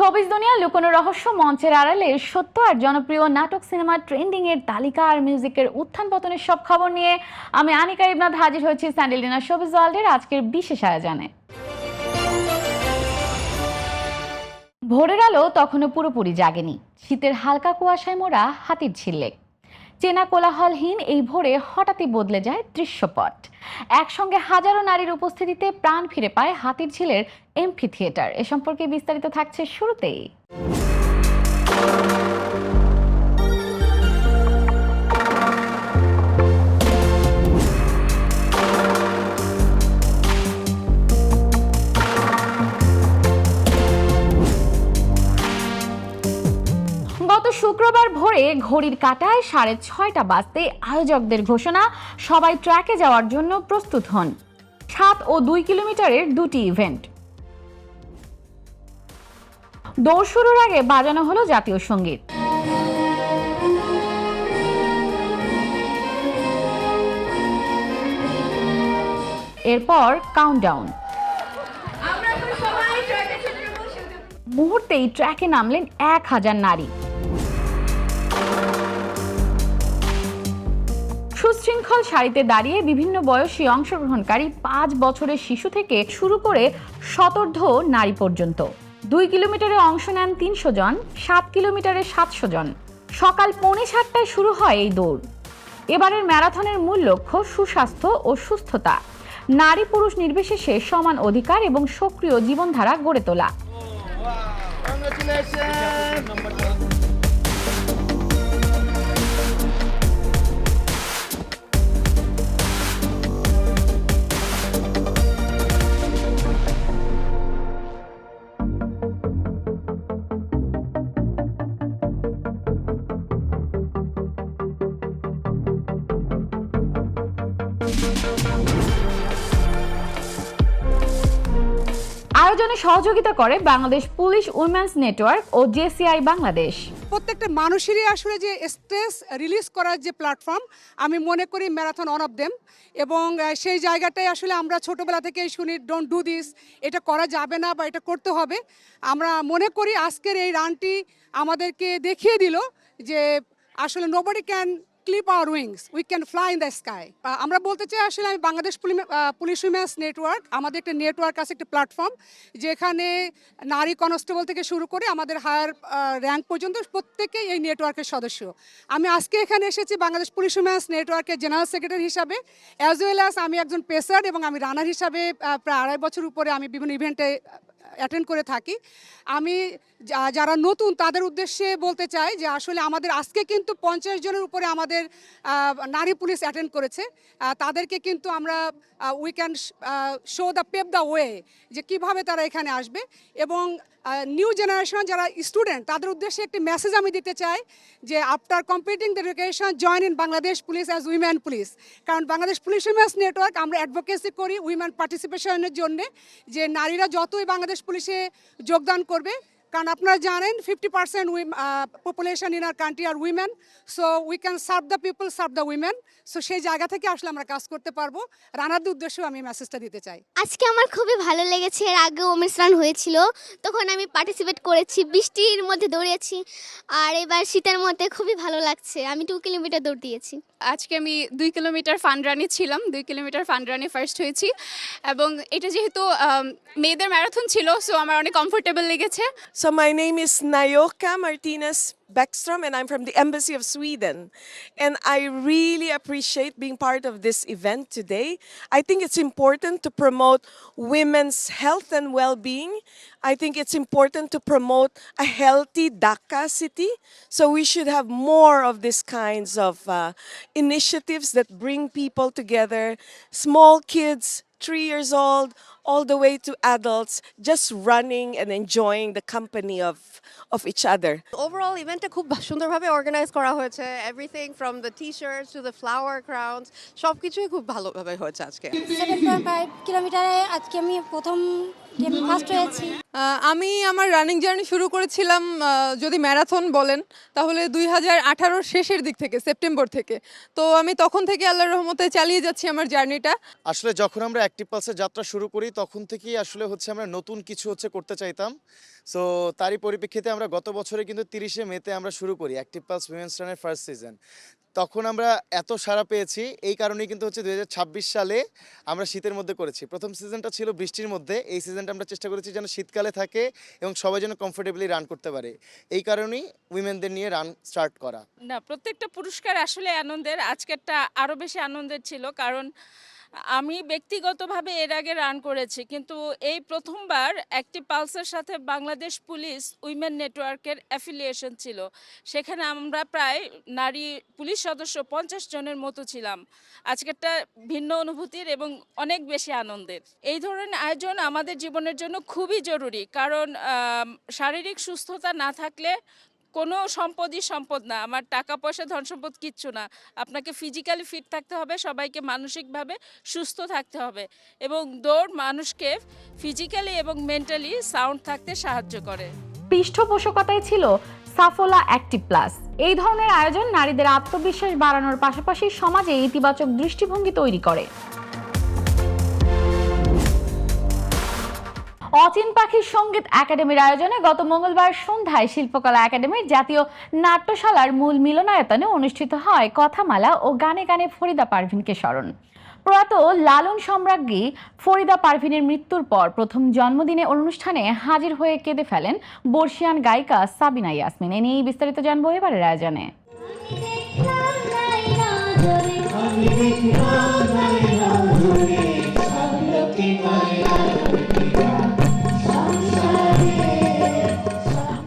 Showbiz দুনিয়ার লুকোনো রহস্য, মঞ্চের আড়ালে সত্য আর জনপ্রিয় নাটক, সিনেমা, ট্রেন্ডিং এর তালিকা আর মিউজিকের উত্থান পতনের সব খবর নিয়ে আমি আনিকা ইবনাথ হাজির হয়েছি স্যান্ডেলিনা শোবিজ ওয়ার্ল্ডের আজকের বিশেষ আয়োজনে। ভোরের আলো তখনও পুরোপুরি জাগেনি, শীতের হালকা কুয়াশায় মোড়া হাতির ঝিল লেক। চেনা কোলাহলহীন এই ভোরে হঠাৎই বদলে যায় দৃশ্যপট। একসঙ্গে হাজারো নারীর উপস্থিতিতে প্রাণ ফিরে পায় হাতির ঝিলের এমফি থিয়েটার। এ সম্পর্কে বিস্তারিত থাকছে শুরুতেই। গত শুক্রবার ভোরে ঘড়ির কাঁটায় 6:30 বাজতে আয়োজকদের ঘোষণা, সবাই ট্র্যাকে যাওয়ার জন্য প্রস্তুত হন। 7 ও 2 কিলোমিটারের দুটি ইভেন্ট। দৌড় শুরুর আগে বাজানো হলো জাতীয় সঙ্গীত। এরপর কাউন্টডাউন। মুহূর্তেই ট্র্যাকে নামলেন 1000 নারী। সুশৃঙ্খল সারিতে দাঁড়িয়ে বিভিন্ন বয়সী অংশগ্রহণকারী 5 বছরের শিশু থেকে শুরু করে শতর্ধ নারী পর্যন্ত। 2 কিলোমিটারে অংশ নেন 300 জন, 7 কিলোমিটারে 700 জন। সকাল 7:45টায় শুরু হয় এই দৌড়। এবারের ম্যারাথনের মূল লক্ষ্য সুস্বাস্থ্য ও সুস্থতা, নারী পুরুষ নির্বিশেষে সমান অধিকার এবং সক্রিয় জীবনধারা গড়ে তোলা। আয়োজনে সহযোগিতা করে বাংলাদেশ পুলিশ উইমেন্স নেটওয়ার্ক ও জেসিআই বাংলাদেশ। প্রত্যেকটা মানুষেরই আসলে যে স্ট্রেস রিলিজ করার যে প্ল্যাটফর্ম, আমি মনে করি ম্যারাথন ওয়ান অফ দেম। এবং সেই জায়গাটাই আসলে আমরা ছোটোবেলা থেকেই শুনি, ডোন্ট ডু দিস, এটা করা যাবে না বা এটা করতে হবে। আমরা মনে করি আজকের এই রানটি আমাদেরকে দেখিয়ে দিল যে আসলে nobody can clip our wings, we can fly in the sky. আমরা বলতে চাই আসলে আমি বাংলাদেশ পুলিশ উইমেন্স নেটওয়ার্ক আমাদের একটা নেটওয়ার্ক আছে, একটা প্ল্যাটফর্ম, যেখানে নারী কনস্টেবল থেকে শুরু করে আমাদের হায়ার র্যাঙ্ক পর্যন্ত প্রত্যেকেই এই নেটওয়ার্কের সদস্য। আমি আজকে এখানে এসেছি বাংলাদেশ পুলিশ উইমেন্স নেটওয়ার্কের জেনারেল সেক্রেটারি হিসাবে, অ্যাজ ওয়েল অ্যাজ আমি একজন পেসার এবং আমি রানার হিসাবে প্রায় 2.5 বছর উপরে আমি বিভিন্ন ইভেন্টে অ্যাটেন্ড করে থাকি। আমি যারা নতুন তাদের উদ্দেশ্যে বলতে চাই যে আসলে আমাদের আজকে কিন্তু 50 জনের উপরে আমাদের নারী পুলিশ অ্যাটেন্ড করেছে। তাদেরকে কিন্তু আমরা we can show the pave the way যে কীভাবে তারা এখানে আসবে। এবং নিউ জেনারেশন যারা স্টুডেন্ট তাদের উদ্দেশ্যে একটি মেসেজ আমি দিতে চাই যে after completing the education join in Bangladesh police as women police. কারণ বাংলাদেশ পুলিশ উইমেন্স নেটওয়ার্ক আমরা অ্যাডভোকেসি করি উইমেন পার্টিসিপেশনের জন্যে, যে নারীরা যতই বাংলাদেশ পুলিশে যোগদান করবে, কারণ আপনারা জানেন 50% population in our country are women, so we can serve the people, serve the women. So সেই জায়গা থেকে আসলে আমরা কাজ করতে পারবো। রানারদের উদ্দেশ্যেও আমি মেসেজটা দিতে চাই। আজকে আমার খুবই ভালো লেগেছে। এর আগে ওমেন্স রান হয়েছিল, তখন আমি পার্টিসিপেট করেছি, বৃষ্টির মধ্যে দৌড়িয়েছি। আর এবার শীতের মধ্যে খুবই ভালো লাগছে। আমি 2 কিলোমিটার দৌড় দিয়েছি। আজকে আমি 2 কিলোমিটার ফান রানে ছিলাম, 2 কিলোমিটার ফান রানে ফার্স্ট হয়েছি। এবং এটা যেহেতু মেয়েদের ম্যারাথন ছিল, সো আমার অনেক কমফোর্টেবল লেগেছে। So my name is Nayoka Martinez Bäckström and I'm from the Embassy of Sweden. And I really appreciate being part of this event today. I think it's important to promote women's health and well-being. I think it's important to promote a healthy Dhaka city. So we should have more of these kinds of initiatives that bring people together, small kids, 3 years old, all the way to adults, just running and enjoying the company of each other. Overall ইভেন্টটা খুব সুন্দরভাবে organise করা হয়েছে। Everything from the T shirts to the flower crowns, সব কিছুই খুব ভালোভাবে হয়েছে আজকে। 7.5 কিলোমিটারে আজকে আমি প্রথম যে আমি ফার্স্ট হয়েছি। আমি আমার রানিং জার্নি শুরু করেছিলাম যদি ম্যারাথন বলেন তাহলে 2018 শেষের দিক থেকে, সেপ্টেম্বর থেকে। তো আমি তখন থেকে আল্লাহর রহমতে চালিয়ে যাচ্ছি আমার জার্নিটা। আসলে যখন আমরা অ্যাক্টিভ পালসের যাত্রা শুরু করি তখন থেকেই আসলে আমরা নতুন কিছু করতে চাইতাম। সো তারই পরিপ্রেক্ষিতে আমরা গত বছরে কিন্তু 30শে মেতে আমরা শুরু করি অ্যাক্টিভ পালস উইমেন্স রানের ফার্স্ট সিজন। তখন আমরা এত সাড়া পেয়েছি, এই কারণেই কিন্তু 2026 সালে আমরা শীতের মধ্যে করেছি। প্রথম সিজনটা ছিল বৃষ্টির মধ্যে, এই সিজনটা আমরা চেষ্টা করেছি যেন শীতকালে থাকে এবং সবাই যেন কমফোর্টেবলি রান করতে পারে। এই কারণেই উইমেনদের নিয়ে রান স্টার্ট করা। না, প্রত্যেকটা পুরস্কার আসলে আনন্দের। আজকেরটা আরও বেশি আনন্দের ছিল, কারণ আমি ব্যক্তিগতভাবে এর আগে রান করেছি, কিন্তু এই প্রথমবার অ্যাক্টিভ পালসের সাথে বাংলাদেশ পুলিশ উইমেন নেটওয়ার্কের অ্যাফিলিয়েশন ছিল। সেখানে আমরা প্রায় নারী পুলিশ সদস্য 50 জনের মতো ছিলাম। আজকেরটা ভিন্ন অনুভূতির এবং অনেক বেশি আনন্দের। এই ধরনের আয়োজন আমাদের জীবনের জন্য খুবই জরুরি, কারণ শারীরিক সুস্থতা না থাকলে কোনো সম্পদই সম্পদ না। আমার টাকা পয়সা ধন সম্পদ কিচ্ছু না। আপনাকে ফিজিক্যালি ফিট থাকতে হবে, সবাইকে মানসিকভাবে সুস্থ থাকতে হবে, এবং দৌড় মানুষকে ফিজিক্যালি এবং মেন্টালি সাউন্ড থাকতে সাহায্য করে। পৃষ্ঠপোষকতায় ছিল সাফোলা অ্যাক্টিভ প্লাস। এই ধরনের আয়োজন নারীদের আত্মবিশ্বাস বাড়ানোর পাশাপাশি সমাজে ইতিবাচক দৃষ্টিভঙ্গি তৈরি করে। অচিন পাখির সঙ্গীত একাডেমির আয়োজনে গত মঙ্গলবার সন্ধ্যায় শিল্পকলা একাডেমির জাতীয় নাট্যশালার মূল মিলনায়তনে অনুষ্ঠিত হয় কথামালা ও গানে গানে ফরিদা পারভিনকে স্মরণ। প্রয়াত লালন সম্রাজ্ঞী ফরিদা পারভিনের মৃত্যুর পর প্রথম জন্মদিনে অনুষ্ঠানে হাজির হয়ে কেঁদে ফেলেন বর্ষিয়ান গায়িকা সাবিনা ইয়াসমিন। এ নিয়ে বিস্তারিত জানবো এবারের আয়োজনে।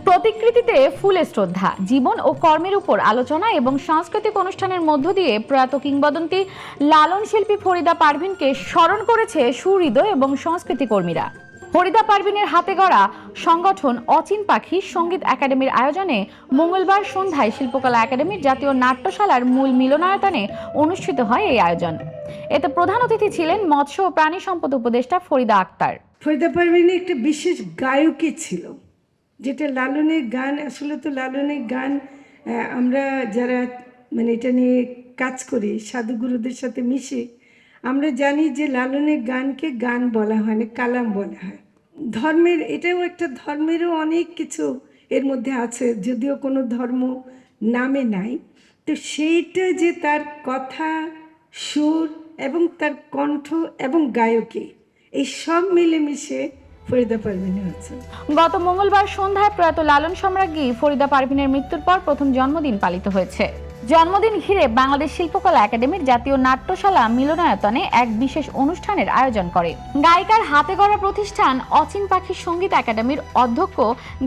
প্রতিকৃতিতে ফুলে শ্রদ্ধা, জীবন ও কর্মের উপর আলোচনা এবং সাংস্কৃতিক অনুষ্ঠানের মধ্য দিয়ে প্রয়াত কিংবদন্তি লালন শিল্পী ফরিদা পারভিনকে স্মরণ করেছে সুহৃদয় এবং সংস্কৃতি কর্মীরা। ফরিদা পারভিনের হাতে গড়া সংগঠন অচিন পাখি সঙ্গীত একাডেমির আয়োজনে মঙ্গলবার সন্ধ্যায় শিল্পকলা একাডেমির জাতীয় নাট্যশালার মূল মিলনায়তনে অনুষ্ঠিত হয় এই আয়োজন। এতে প্রধান অতিথি ছিলেন মৎস্য ও প্রাণী সম্পদ উপদেষ্টা ফরিদা আক্তার। ফরিদা পারভিন একটা বিশেষ গায়কই ছিল, যেটা লালনের গান, আসলে তো লালনের গান আমরা যারা এটা নিয়ে কাজ করি, সাধুগুরুদের সাথে মিশে আমরা জানি যে লালনের গানকে গান বলা হয় না, কালাম বলা হয়। ধর্মের, এটাও একটা ধর্মেরও অনেক কিছু এর মধ্যে আছে, যদিও কোনো ধর্ম নামে নাই। তো সেইটা যে তার কথা, সুর এবং তার কণ্ঠ এবং গায়কে, এই সব মিলেমিশে ফরিদা পারভিনের হচ্ছে। গত মঙ্গলবার সন্ধ্যায় প্রয়াত লালন সম্রাজ্ঞী ফরিদা পারভিনের মৃত্যুর পর প্রথম জন্মদিন পালিত হয়েছে। জন্মদিন ঘিরে বাংলাদেশ শিল্পকলা একাডেমির জাতীয় নাট্যশালা মিলনায়তনে এক বিশেষ অনুষ্ঠানের আয়োজন করে। গায়িকার হাতে গড়া প্রতিষ্ঠান অচিন পাখির সঙ্গীত একাডেমির অধ্যক্ষ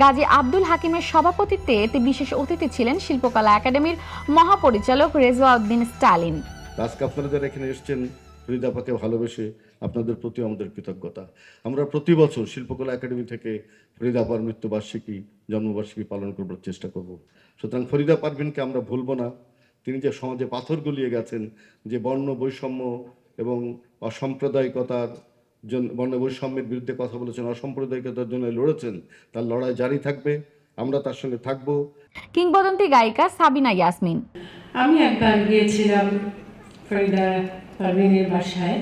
গাজী আব্দুল হাকিমের সভাপতিত্বে এতে বিশেষ অতিথি ছিলেন শিল্পকলা একাডেমির মহাপরিচালক রেজওয়া উদ্দিন স্টালিন। আজকে আপনারা যারা এখানে এসেছেন ফরিদা আপাকে ভালোবেসে, আপনাদের প্রতি আমাদের কৃতজ্ঞতা। আমরা প্রতি বছর শিল্পকলা একাডেমি থেকে ফরিদা আপার মৃত্যুবার্ষিকী, জন্মবার্ষিকী পালন করবার চেষ্টা করব। সুতরাং ফরিদা পারভিনকে আমরা ভুলব না। তিনি যে সমাজে পাথর গলিয়ে গেছেন, যে বর্ণ বৈষম্য এবং অসাম্প্রদায়িকতার জন্য, বর্ণ বৈষম্যের বিরুদ্ধে কথা বলেছেন, অসাম্প্রদায়িকতার জন্য লড়েছেন, তার লড়াই জারি থাকবে, আমরা তার সঙ্গে থাকব। কিংবদন্তি গায়িকা সাবিনা ইয়াসমিন। আমি একবার গিয়েছিলাম ফরিদা পারভিনের বাসায়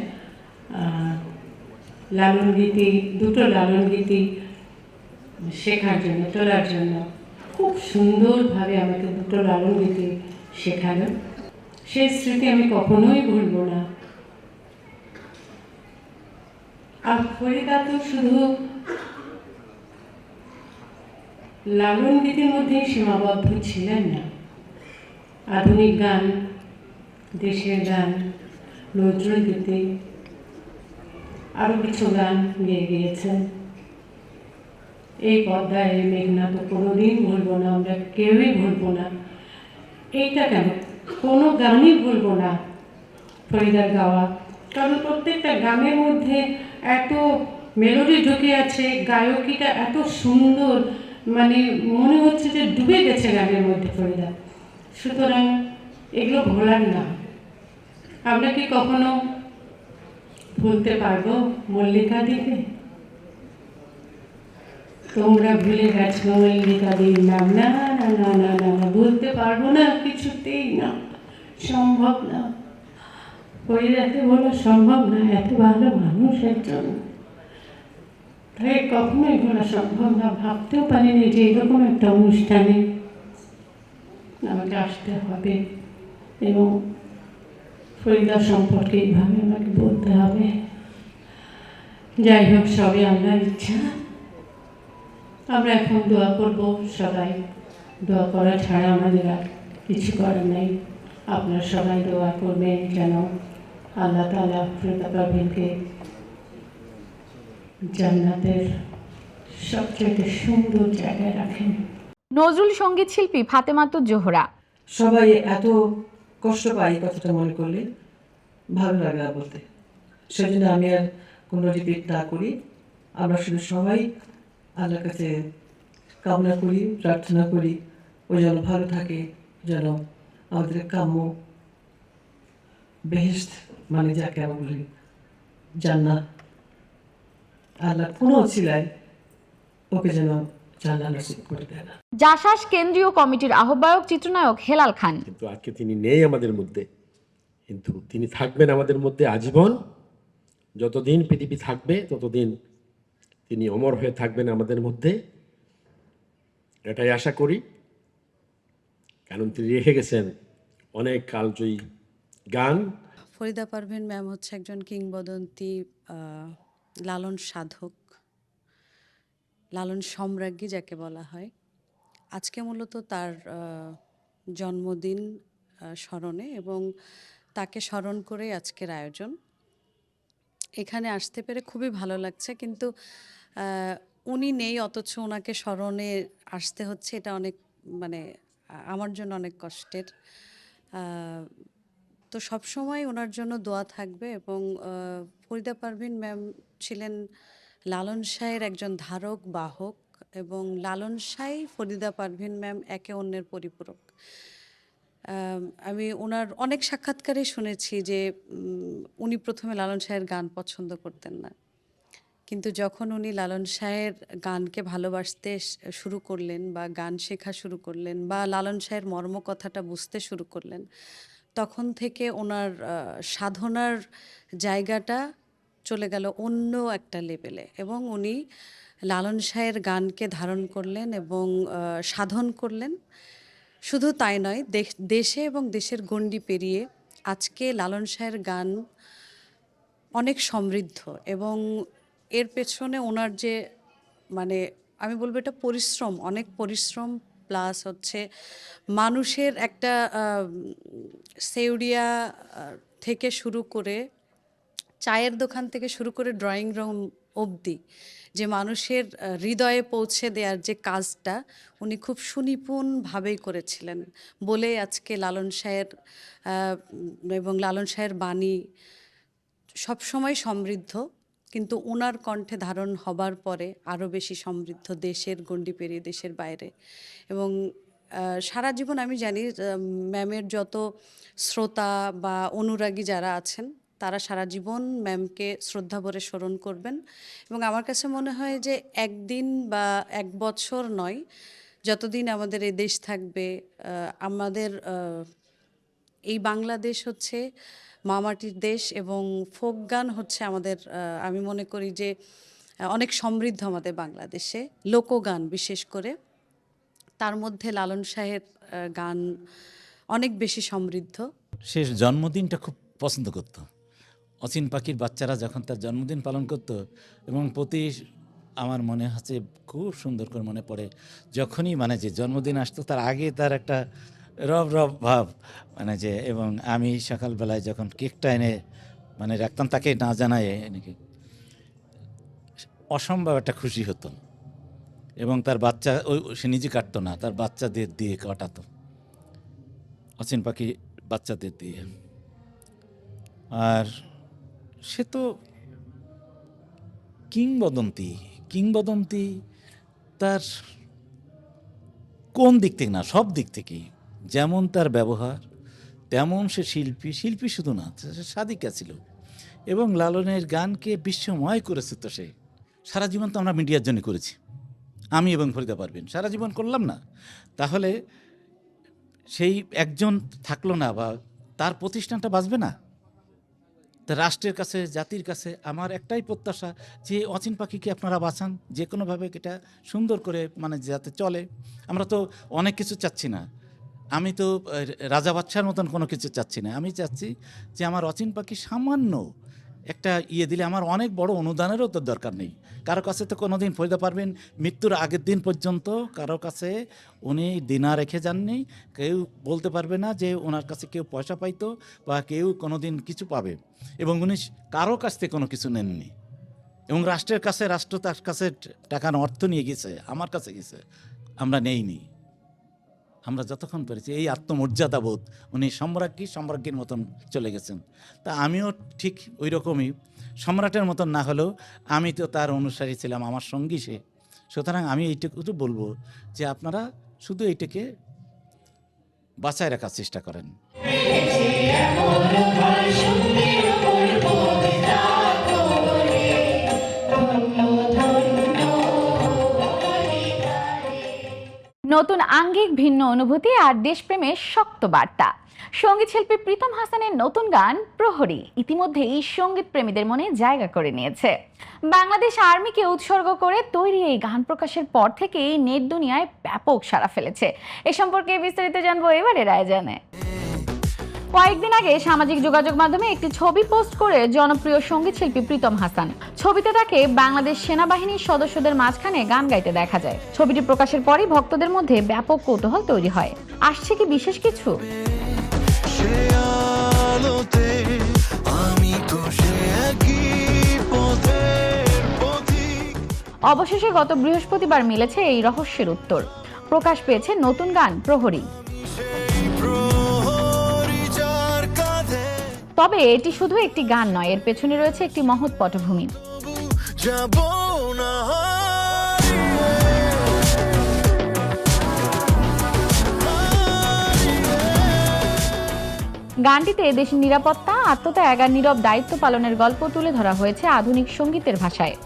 লালন গীতি, দুটো লালন গীতি শেখার জন্য, তোলার জন্য। খুব সুন্দরভাবে আমাকে দুটো লালন গীতি শেখালো। সেই স্মৃতি আমি কখনোই ভুলব না। আর ফরিদা তো শুধু লালন গীতির মধ্যেই সীমাবদ্ধ ছিলেন না। আধুনিক গান, দেশের গান, নজরুল গীতি, আরও কিছু গান গেয়ে গিয়েছেন। এই পর্দায় মেঘনা তো কোনোদিন ভুলবো না, আমরা কেউই ভুলবো না। এইটা কেন, কোনো গানই ভুলবো না ফরিদার গাওয়া, কারণ প্রত্যেকটা গানের মধ্যে এত মেলোডি ঢুকে আছে, গায়কিটা এত সুন্দর, মনে হচ্ছে যে ডুবে গেছে গানের মধ্যে ফরিদা। সুতরাং এগুলো ভোলার না। আমরা কি কখনো ভুলতে পারবো মল্লিকা দিকে? তোমরা ভুলে গেছো মল্লিকাদের নাম। না না না না না না, বলতে পারবো না, কিছুতেই না, সম্ভব না। ফরিদাকে বলা সম্ভব না, এত ভালো মানুষ একজন, তাই কখনোই বলা সম্ভব না। ভাবতেও পারিনি যে এরকম একটা অনুষ্ঠানে আমাকে আসতে হবে এবং ফরিদা সম্পর্কে এইভাবে আমাকে বলতে হবে। যাই হোক, সবই আল্লাহর ইচ্ছা। আমরা এখন দোয়া করব সবাই, দোয়া করা ছাড়া আমাদের আর কিছু করার নেই। আপনারা সবাই দোয়া করবেন যেন আল্লাহ তাআলা ফরিদা পারভীনকে জান্নাতের সবচেয়ে সুন্দর জায়গায় রাখেন। নজরুল সঙ্গীত শিল্পী ফাতেমাতুজ জোহরা। সবাই এত কষ্ট পাই কথাটা মনে করলে, ভালো লাগে না বলতে। সেজন্য আমি আর কোনো রিপিট না করি। আমরা শুধু সবাই আল্লাহর কাছে কামনা করি, প্রার্থনা করি ও যেন ভালো থাকে, যেন আমাদের কাম্য বেহেশত, মানে যাকে আমরা বলি জান্নাত, আল্লাহ কোনো ছিলায় ওকে যেন জান্নাত নসিব করে দেয় না। জাসাস কেন্দ্রীয় কমিটির আহ্বায়ক চিত্রনায়ক হেলাল খান। কিন্তু আজকে তিনি নেই আমাদের মধ্যে, কিন্তু তিনি থাকবেন আমাদের মধ্যে আজীবন। যতদিন পৃথিবী থাকবে ততদিন তিনি অমর হয়ে থাকবেন আমাদের মধ্যে, এটাই আশা করি। কারণ তিনি রেখে গেছেন অনেক কালজয়ী গান। ফরিদা পারভীন ম্যাম হচ্ছে একজন কিংবদন্তি লালন সাধক, লালন সম্রাজ্ঞী যাকে বলা হয়। আজকে মূলত তার জন্মদিন স্মরণে এবং তাকে স্মরণ করে আজকের আয়োজন। এখানে আসতে পেরে খুবই ভালো লাগছে, কিন্তু উনি নেই অথচ ওনাকে স্মরণে আসতে হচ্ছে, এটা অনেক মানে আমার জন্য অনেক কষ্টের। তো সবসময় ওনার জন্য দোয়া থাকবে। এবং ফরিদা পারভীন ম্যাম ছিলেন লালন শাহের একজন ধারক বাহক, এবং লালন শাহ ফরিদা পারভীন ম্যাম একে অন্যের পরিপূরক। আমি ওনার অনেক সাক্ষাৎকারে শুনেছি যে উনি প্রথমে লালন শাহের গান পছন্দ করতেন না, কিন্তু যখন উনি লালন শাহের গানকে ভালোবাসতে শুরু করলেন বা গান শেখা শুরু করলেন বা লালন শাহের মর্মকথাটা বুঝতে শুরু করলেন, তখন থেকে ওনার সাধনার জায়গাটা চলে গেল অন্য একটা লেভেলে। এবং উনি লালন শাহের গানকে ধারণ করলেন এবং সাধন করলেন। শুধু তাই নয়, দেশে এবং দেশের গণ্ডি পেরিয়ে আজকে লালন শাহের গান অনেক সমৃদ্ধ। এবং এর পেছনে ওনার যে মানে আমি বলবো এটা পরিশ্রম, অনেক পরিশ্রম, প্লাস হচ্ছে মানুষের একটা সেউরিয়া থেকে শুরু করে চায়ের দোকান থেকে শুরু করে ড্রয়িং রুম অবধি যে মানুষের হৃদয়ে পৌঁছে দেওয়ার যে কাজটা উনি খুব সুনিপুণভাবেই করেছিলেন বলে আজকে লালন শাহের এবং লালন শাহের বাণী সবসময় সমৃদ্ধ, কিন্তু ওনার কণ্ঠে ধারণ হবার পরে আরও বেশি সমৃদ্ধ দেশের গণ্ডি পেরিয়ে দেশের বাইরে। এবং সারা জীবন আমি জানি ম্যামের যত শ্রোতা বা অনুরাগী যারা আছেন তারা সারা জীবন ম্যামকে শ্রদ্ধা ভরে স্মরণ করবেন। এবং আমার কাছে মনে হয় যে একদিন বা এক বছর নয়, যতদিন আমাদের এই দেশ থাকবে, আমাদের এই বাংলাদেশ হচ্ছে মামাটির দেশ এবং ফোক গান হচ্ছে আমাদের, আমি মনে করি যে অনেক সমৃদ্ধ আমাদের বাংলাদেশে লোকগান বিশেষ করে, তার মধ্যে লালন শাহের গান অনেক বেশি সমৃদ্ধ। সে জন্মদিনটা খুব পছন্দ করত। অচিন পাখির বাচ্চারা যখন তার জন্মদিন পালন করত এবং প্রতি আমার মনে হচ্ছে খুব সুন্দর করে মনে পড়ে যখনই মানে যে জন্মদিন আসতো তার আগে তার একটা রব রব ভাব মানে যে, এবং আমি সকালবেলায় যখন কেকটা এনে মানে রাখতাম তাকে না জানায় নাকি অসম্ভব একটা খুশি হতো। এবং তার বাচ্চা সে নিজে কাটতো না, তার বাচ্চাদের দিয়ে কাটাতো, অচিন পাখি বাচ্চাদের দিয়ে। আর সে তো কিংবদন্তি তার কোন দিক থেকে না, সব দিক থেকেই। যেমন তার ব্যবহার তেমন সে শিল্পী শুধু না, সে সাদিকা ছিল এবং লালনের গানকে বিশ্বময় করেছে। তো সে সারা জীবন তো আমরা মিডিয়ার জন্য করেছি, আমি এবং ফরিদা পারভিন সারা জীবন করলাম না, তাহলে সেই একজন থাকলো না বা তার প্রতিষ্ঠানটা বাঁচবে না। তা রাষ্ট্রের কাছে, জাতির কাছে আমার একটাই প্রত্যাশা যে অচিন পাখিকে আপনারা বাঁচান, যে কোনোভাবে এটা সুন্দর করে মানে যাতে চলে। আমরা তো অনেক কিছু চাচ্ছি না, আমি তো রাজা বাদশার মতন কোনো কিছু চাচ্ছি না। আমি চাচ্ছি যে আমার অচিন পাখি সামান্য একটা দিলে আমার অনেক বড় অনুদানেরও তো দরকার নেই। কারো কাছে তো কোনো দিন ফরিদা পারভিন মৃত্যুর আগের দিন পর্যন্ত কারো কাছে উনি দিনা রেখে যাননি। কেউ বলতে পারবে না যে ওনার কাছে কেউ পয়সা পাইতো বা কেউ কোনো দিন কিছু পাবে, এবং উনি কারো কাছ থেকে কোনো কিছু নেননি। এবং রাষ্ট্রের কাছে, রাষ্ট্র তার কাছে টাকার অর্থ নিয়ে গেছে, আমার কাছে গেছে, আমরা নেইনি। আমরা যতক্ষণ পেরেছি এই আত্মমর্যাদা বোধ, উনি সম্রাজ্ঞীর মতন চলে গেছেন। তা আমিও ঠিক ওই রকমই সম্রাটের মতন না হলেও আমি তো তার অনুসারী ছিলাম, আমার সঙ্গী সে। সুতরাং আমি এইটুকু বলবো যে আপনারা শুধু এইটাকে বাঁচায় রাখার চেষ্টা করেন। নতুন আঙ্গিক, ভিন্ন অনুভূতি আর দেশপ্রেমের শক্ত বার্তা। সঙ্গীত শিল্পী প্রীতম হাসানের নতুন গান প্রহরী ইতিমধ্যেই সঙ্গীত প্রেমীদের মনে জায়গা করে নিয়েছে। বাংলাদেশ আর্মিকে উৎসর্গ করে তৈরি এই গান প্রকাশের পর থেকেই নেট দুনিয়ায় ব্যাপক সাড়া ফেলেছে। এ সম্পর্কে বিস্তারিত জানবো এবারে আয়োজনে। কয়েকদিন আগে সামাজিক যোগাযোগ মাধ্যমে একটি ছবি পোস্ট করে জনপ্রিয় সঙ্গীত শিল্পী প্রীতম হাসান। ছবিতে তাকে বাংলাদেশ সেনাবাহিনীর সদস্যদের মাঝখানে গান গাইতে দেখা যায়। ছবিটি প্রকাশের পরই ভক্তদের মধ্যে ব্যাপক কৌতূহল তৈরি হয়, আসছে কি বিশেষ কিছু? অবশেষে গত বৃহস্পতিবার মিলেছে এই রহস্যের উত্তর। প্রকাশ পেয়েছে নতুন গান প্রহরী। তবে এটি শুধু একটি গান নয়, এর পেছনে রয়েছে একটি মহৎ পটভূমি। গানটিতে দেশের নিরাপত্তা, আত্মত্যাগ আর নীরব দায়িত্ব পালনের গল্প তুলে ধরা হয়েছে আধুনিক সঙ্গীতের ভাষায়।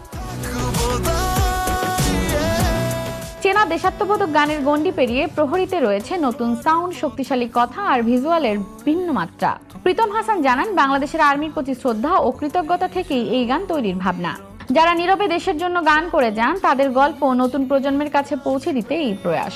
চেনা দেশাত্মবোধক গানের গণ্ডি পেরিয়ে প্রহরীতে রয়েছে নতুন সাউন্ড, শক্তিশালী কথা আর ভিজুয়ালের ভিন্ন মাত্রা। প্রীতম হাসান জানান, বাংলাদেশের আর্মির প্রতি শ্রদ্ধা ও কৃতজ্ঞতা থেকেই এই গান তৈরির ভাবনা। যারা নীরবে দেশের জন্য গান করে যান, তাদের গল্প নতুন প্রজন্মের কাছে পৌঁছে দিতে এই প্রয়াস।